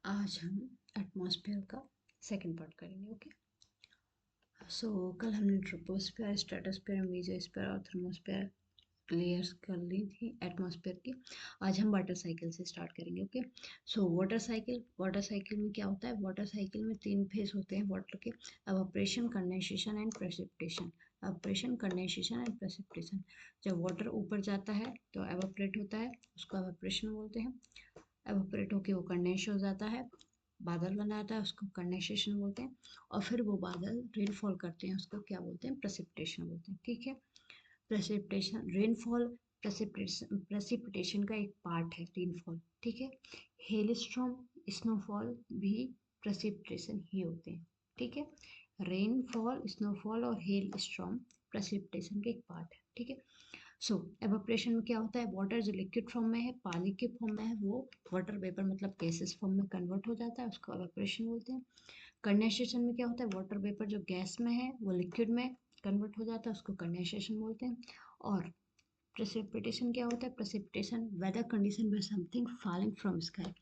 आज हम एटमॉस्फेयर का सेकंड पार्ट करेंगे। ओके, सो कल हमने ट्रोपोस्फेयर, स्ट्रेटोस्फेयर, मेसोस्फेयर और थर्मोस्फेयर लेयर्स कर ली थी एटमॉस्फेयर की। आज हम वाटर साइकिल से स्टार्ट करेंगे। ओके, सो वाटर साइकिल में क्या होता है? वाटर साइकिल में तीन फेज होते हैं वाटर के: evaporation, condensation and precipitation. Evaporation, condensation and precipitation. जब वाटर ऊपर जाता है तो एवापोरेट होता है, उसको एवापोरेशन बोलते हैं। एवापोरेट होके वो कंडेंस हो जाता है, बादल बनाता है, उसको कंडेंसेशन बोलते हैं। और फिर वो बादल रेनफॉल करते हैं, उसको क्या बोलते हैं? प्रेसिपिटेशन बोलते हैं। ठीक है, प्रेसिपिटेशन, रेनफॉल प्रेसिपिटेशन का एक पार्ट है रेनफॉल। ठीक है, हेलस्टॉर्म, स्नोफॉल भी प्रेसिपिटेशन ही होते हैं। ठीक है, रेनफॉल, स्नोफॉल और हेल स्टॉर्म प्रेसिपिटेशन के एक पार्ट है। ठीक है, सो एवापोरेशन में क्या होता है? वाटर जो लिक्विड फॉर्म में है, पानी के फॉर्म में है, वो वाटर वेपर मतलब गैसेस फॉर्म में कन्वर्ट हो जाता है, उसको एवापोरेशन बोलते हैं। कंडेंसेशन में क्या होता है? वाटर वेपर जो गैस में है वो लिक्विड में कन्वर्ट हो जाता है, उसको कंडेंसेशन बोलते हैं। और प्रेसिपिटेशन क्या होता है? प्रेसिपिटेशन वेदर कंडीशन में समथिंग फॉलिंग फ्रॉम स्काई,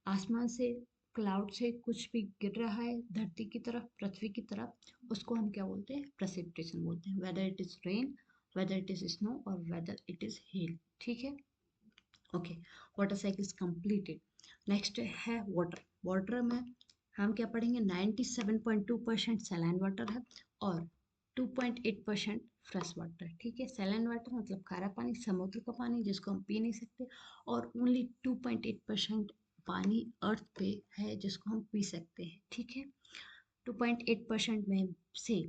आसमान से, क्लाउड से कुछ भी गिर रहा है धरती की तरफ, पृथ्वी की तरफ, उसको हम क्या बोलते हैं? प्रेसिपिटेशन बोलते हैं। Whether it is rain, whether it is snow और वेदर इट इज हेल। ठीक है, okay, water cycle is completed. Next है वाटर। वाटर में हम क्या पढ़ेंगे? 97.2% सैलाइन वाटर है और 2.8% फ्रेश वाटर। ठीक है, सैलाइन वाटर मतलब खारा पानी, समुद्र का पानी जिसको हम पी नहीं सकते, और ओनली 2.8% पानी अर्थ पे है जिसको हम पी सकते हैं। ठीक है, 2.8% में से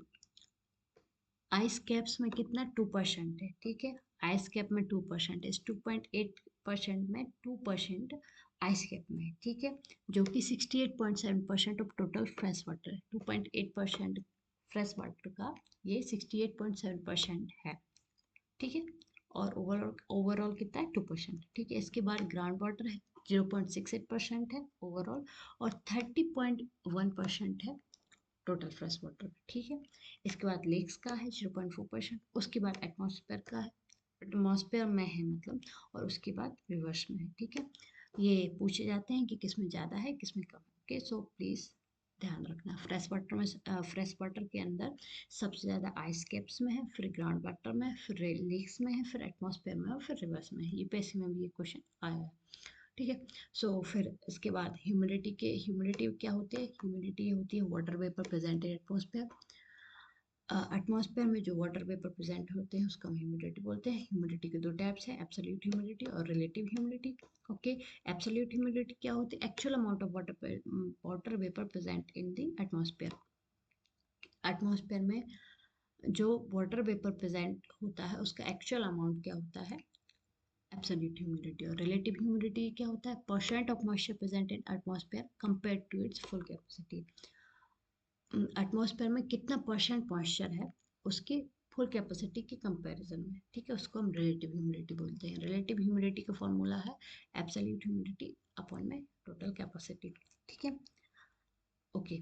आइस कैप्स में कितना? 2% है। ठीक है, आइस कैप में 2% है, 2.8% में 2% आइस कैप में है। ठीक है, जो कि 68.7% ऑफ टोटल फ्रेश वाटर है। 2.8% फ्रेश वाटर का ये 68.7% है। ठीक है, और ओवरऑल ओवरऑल कितना है? 2%। ठीक है, इसके बाद ग्राउंड वाटर है, 0.68% है ओवरऑल, और 30.1% है टोटल फ्रेश वाटर। ठीक है, इसके बाद लेक्स का है 0.4%, उसके बाद एटमॉस्फेयर का है, एटमॉस्फेयर में है मतलब, और उसके बाद रिवर्स में है। ठीक है, ये पूछे जाते हैं कि किस में ज़्यादा है किस में कम है। ओके, सो प्लीज़ ध्यान रखना। फ्रेश वाटर में, फ्रेश वाटर के अंदर सबसे ज़्यादा आइस कैप्स में है, फिर ग्राउंड वाटर में, फिर लेक्स में है, फिर एटमॉस्फेयर में और फिर रिवर्स में है। यूपीएससी में भी ये क्वेश्चन आया है। ठीक है, सो फिर इसके बाद ह्यूमिडिटी क्या होती है? ह्यूमिडिटी होती है water vapour present in atmosphere. Atmosphere में जो वाटर वेपर प्रेजेंट होते हैं उसको हम ह्यूमिडिटी बोलते हैं। ह्यूमिडिटी के दो टाइप्स हैं, एब्सोल्यूट ह्यूमिडिटी और relative humidity. Okay, absolute humidity क्या होती है? Actual amount of water vapour present in the atmosphere. Atmosphere में जो वाटर वेपर प्रेजेंट होता है उसका एक्चुअल अमाउंट क्या होता है? Absolute humidity. और रिलेटिव ह्यूमिडिटी क्या होता है? Percent of moisture present in atmosphere compare to its full capacity. Atmosphere में कितना परसेंट मॉइस्चर है उसकी फुल कैपेसिटी के कंपैरिजन में। ठीक है, उसको हम रिलेटिव ह्यूमिडिटी बोलते हैं। रिलेटिव ह्यूमिडिटी का फॉर्मूला है एब्सोल्यूट ह्यूमिडिटी अपॉन में टोटल कैपेसिटी। ठीक है, ओके,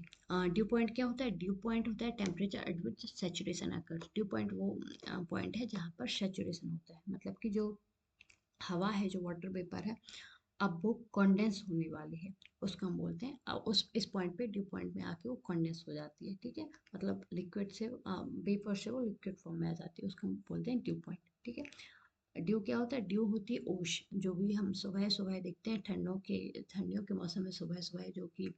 ड्यू पॉइंट क्या होता है? ड्यू पॉइंट होता है temperature at which saturation occurs. Due point वो पॉइंट है जहाँ पर सैचुरेशन होता है, मतलब कि जो हवा है, जो वाटर वेपर है, अब वो कॉन्डेंस होने वाली है, उसको हम बोलते हैं। अब उस इस पॉइंट पे, ड्यू पॉइंट में आके वो कॉन्डेंस हो जाती है। ठीक है, मतलब लिक्विड से, वेपर से वो लिक्विड फॉर्म में आ जाती है, उसको हम बोलते हैं ड्यू पॉइंट। ठीक है, ड्यू क्या होता है? ड्यू होती है ओश, जो भी हम सुबह सुबह देखते हैं ठंडियों के मौसम में सुबह सुबह, जो कि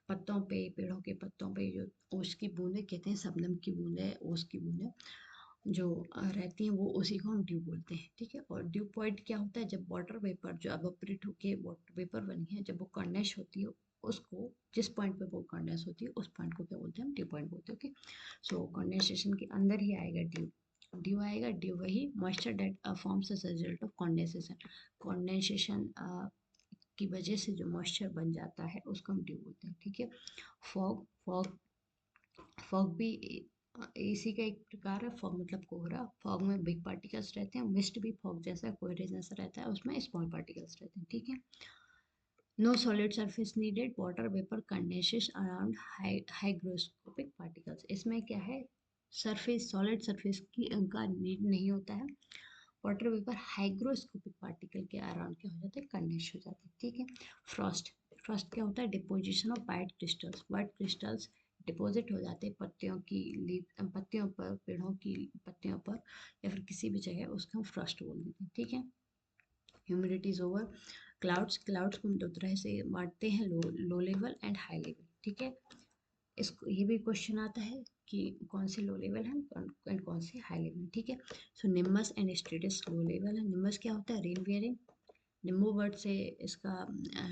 पत्तों पे, पेड़ों के पत्तों पे जो ओस की बूंदें कहते हैं, शबनम की बूंदें, ओस की बूंदें जो रहती हैं, वो उसी को हम ड्यू बोलते हैं। ठीक है, और ड्यू पॉइंट क्या होता है? जब वाटर वेपर जो एवापोरेट होके वाटर वेपर बनी है, जब वो कंडेंस होती है, उसको जिस पॉइंट पे वो कंडेंस होती है उस पॉइंट को क्या बोलते हैं? हम ड्यू पॉइंट बोलते हैं। ओके, सो कंडेंसेशन के अंदर ही आएगा ड्यू। ड्यू आएगा, ड्यू वही moisture that forms as result of condensation. Condensation की वजह से जो मॉइस्चर बन जाता है उसको हम ड्यू बोलते हैं। ठीक है, फॉग फॉग फॉग भी एसी का एक प्रकार है। फॉग मतलब कोहरा। फॉग में बिग पार्टिकल्स रहते हैं। मिस्ट भी फॉग जैसा, कोहरे जैसा रहता है, उसमें स्मॉल पार्टिकल्स रहते हैं। ठीक है, no solid surface needed, water vapour condenses around hygroscopic particles. इसमें क्या है? सरफेस, सॉलिड सरफेस की का नीड नहीं होता है। वाटर वेपर हाइग्रोस्कोपिक पार्टिकल के अराउंड क्या हो जाता है? कंडेंस हो जाता है। ठीक है, फ्रॉस्ट फर्स्ट क्या होता है, deposition of white crystals. White crystals deposit हो जाते हैं पत्तियों की पत्तियों पर, पेड़ों की पत्तियों पर, या फिर किसी भी जगह, उसको हम फ्रॉस्ट बोल देते हैं, ठीक है। Humidity is over. Clouds, clouds को हम दो तरह से बांटते हैं, low level and high level, ठीक है। इसको ये भी क्वेश्चन आता है कि कौन से लो लेवल है एंड कौन से हाई लेवल, ठीक है। सो निम्बस एंड स्ट्रेटस लो लेवल है। निम्बस क्या होता है, रेन वियरिंग। निम्बू वर्ड से इसका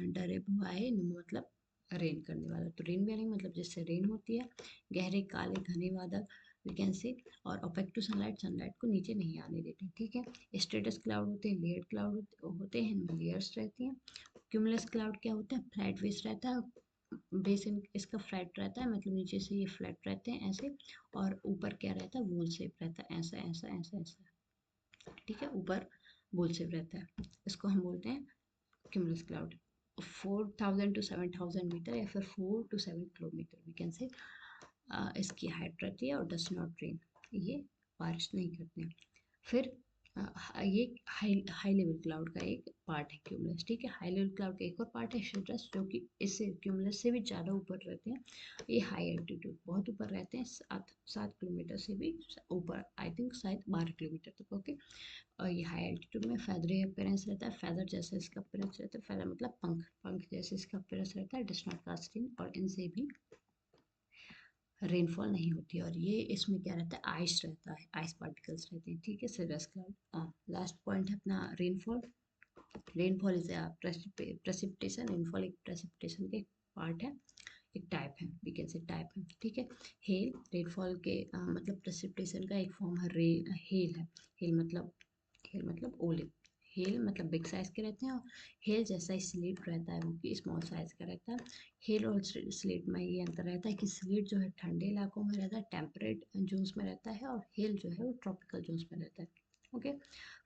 डरे हुआ है, निम्बू मतलब रेन करने वाला, तो रेन वियरिंग मतलब जिससे रेन होती है। गहरे काले घने बादल वी कैन से, और अपेक्ट टू सनलाइट, सनलाइट को नीचे नहीं आने देते, ठीक है। स्ट्रेटस क्लाउड होते हैं, लेयर्ड क्लाउड होते हैं, इनमें लेयर्स रहती हैं। क्यूमुलस क्लाउड क्या होता है, फ्लैट बेस रहता है, बेस इसका फ्लैट रहता है, मतलब नीचे से ये फ्लैट रहते हैं ऐसे, और ऊपर क्या रहता है, वूल शेप रहता है, ऐसा ऐसा ऐसा ऐसा, ठीक है, ऊपर वूल शेप रहता है। इसको हम बोलते हैं क्यूमुलस क्लाउड। 4,000 to 7,000 मीटर या फिर 4 to 7 kilometre we can say इसकी हाइट रहती है, और डस नॉट रेन, ये बारिश नहीं करते हैं। फिर ये हाई लेवल क्लाउड का एक पार्ट है क्यूमुलस, ठीक है। हाई लेवल क्लाउड का एक और पार्ट है सर्टस, जो कि इससे क्यूमुलस से भी ज़्यादा ऊपर रहते हैं। ये हाई एल्टीट्यूड बहुत ऊपर रहते हैं, 7 किलोमीटर से भी ऊपर, आई थिंक शायद 12 किलोमीटर तक, ओके। और ये हाई एल्टीट्यूड में फेदरी अपीयरेंस रहता है, फेदर जैसा इसका अपीयरेंस रहता है, फेदर मतलब पंख, पंख जैसे इसका अपीयरेंस रहता है, डस नॉट कास्ट इन, और इनसे भी रेनफॉल नहीं होती है। और ये इसमें क्या रहता है, आइस रहता है, आइस पार्टिकल्स रहते हैं, ठीक है। सर्कस क्लाउड, लास्ट पॉइंट है अपना rainfall. Rainfall is precipitation, rainfall एक प्रेसिपिटेशन के पार्ट है, एक टाइप है, वी कैन से टाइप है, ठीक है। हेल, रेनफॉल के मतलब प्रेसिपिटेशन का एक फॉर्म है, हेल है। हेल मतलब ओले। हेल मतलब बिग साइज के रहते हैं, और हेल जैसा स्लेट रहता है वो कि स्मॉल साइज का रहता है। हेल और स्लेट में ये अंतर रहता है कि स्लेट जो है ठंडे इलाकों में रहता है, टेम्परेट जोन्स में रहता है, और हेल जो है वो ट्रॉपिकल जोन्स में रहता है, okay.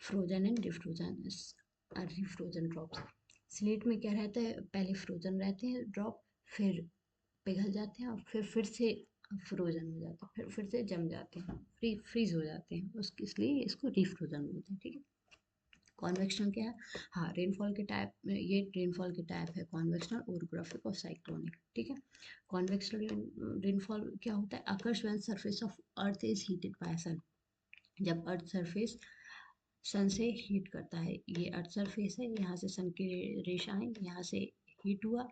Frozen and refrozen drops. Sleet में क्या रहता है, पहले फ्रोजन रहते हैं ड्रॉप, फिर पिघल जाते हैं, और फिर से फ्रोजन हो जाते हैं, फिर से जम जाते हैं, फ्रीज हो जाते हैं, उसके इसलिए इसको रिफ्रोजन बोलते हैं, ठीक है। कॉन्वेक्शन क्या है, हाँ, रेनफॉल के टाइप में, ये रेनफॉल के टाइप है कॉन्वेक्शनल, ओरोग्राफिक और साइक्लोनिक, ठीक है। कॉन्वेक्शनल रेनफॉल क्या होता है, occurs when surface of earth is heated by sun. जब अर्थ सरफेस सन से हीट करता है, ये अर्थ सरफेस है, यहाँ से सन की रेशा आई, यहाँ से हीट हुआ,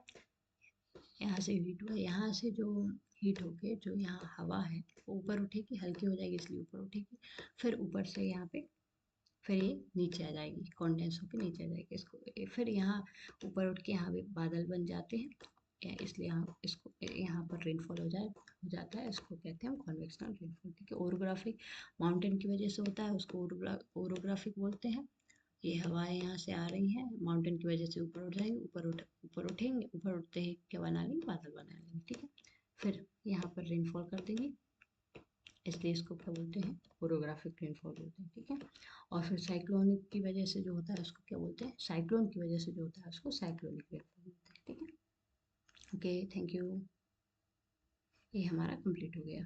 यहाँ से हीट हुआ, यहाँ से जो हीट होके जो यहाँ हवा है वो ऊपर उठेगी, हल्की हो जाएगी इसलिए ऊपर उठेगी, फिर ऊपर से यहाँ पे, फिर ये नीचे आ जाएगी, कॉन्डेंस होकर नीचे आ जाएगी, इसको फिर यहाँ ऊपर उठ के यहाँ पे बादल बन जाते हैं, इसलिए यहाँ इसको यहाँ पर रेनफॉल हो जाता है, इसको कहते हैं हम कॉन्वेक्शनल रेनफॉल, ठीक है। ओरोग्राफिक माउंटेन की वजह से होता है, उसको ओरोग्राफिक बोलते हैं। ये हवाएं यहाँ से आ रही हैं, माउंटेन की वजह से ऊपर उठ जाएंगे, ऊपर उठेंगे, ऊपर उठते ही क्या बना लेंगे, बादल बना लेंगे, ठीक है। फिर यहाँ पर रेनफॉल कर देंगे, इसलिए इसको क्या बोलते हैं, ओरोग्राफिक रेनफॉल बोलते हैं, ठीक है। और फिर साइक्लोनिक की वजह से जो होता है उसको क्या बोलते हैं, साइक्लोन की वजह से जो होता है उसको साइक्लोनिक रेनफॉल बोलते हैं, ठीक है। ओके, थैंक यू, ये हमारा कंप्लीट हो गया।